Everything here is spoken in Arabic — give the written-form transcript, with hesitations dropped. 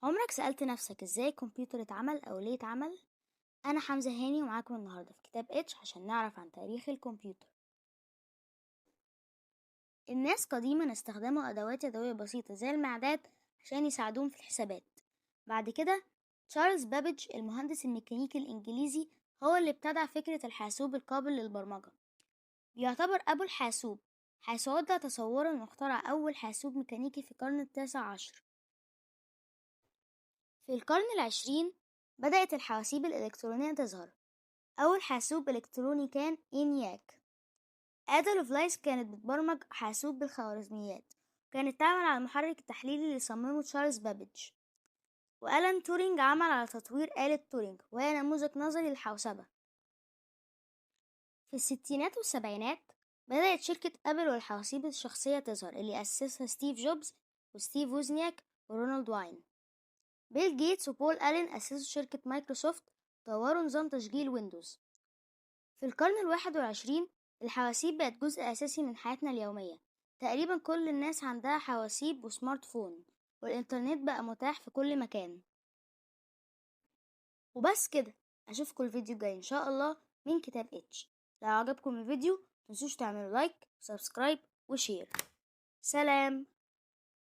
عمرك سألت نفسك ازاي الكمبيوتر اتعمل او ليه اتعمل؟ انا حمزة هاني ومعاكم النهاردة في كتاب اتش عشان نعرف عن تاريخ الكمبيوتر. الناس قديما استخدموا ادوات يدوية بسيطة زي المعدات عشان يساعدوهم في الحسابات. بعد كده تشارلز بابج المهندس الميكانيكي الانجليزي هو اللي ابتدع فكرة الحاسوب القابل للبرمجة. يعتبر ابو الحاسوب، حيث وضع تصوره انه اخترع اول حاسوب ميكانيكي في القرن ال19. في القرن العشرين بدأت الحواسيب الإلكترونية تظهر. أول حاسوب إلكتروني كان إنياك. آدا لوفلايس كانت بتبرمج حاسوب بالخوارزميات، وكانت تعمل على المحرك التحليلي اللي صممه تشارلز بابج. وألان تورينج عمل على تطوير آلة تورينج وهي نموذج نظري للحوسبة. في الستينات والسبعينات بدأت شركة أبل والحواسيب الشخصية تظهر اللي أسسها ستيف جوبز وستيف ووزنياك ورونالد واين. بيل جيتس وبول ألين أسسوا شركة مايكروسوفت وطوروا نظام تشغيل ويندوز. في القرن ال21 الحواسيب بقت جزء أساسي من حياتنا اليومية. تقريبا كل الناس عندها حواسيب وسمارت فون، والإنترنت بقى متاح في كل مكان. وبس كده، أشوفكم الفيديو الجاي إن شاء الله من كتاب اتش. لو عجبكم الفيديو متنسوش تعملوا لايك وسبسكرايب وشير. سلام.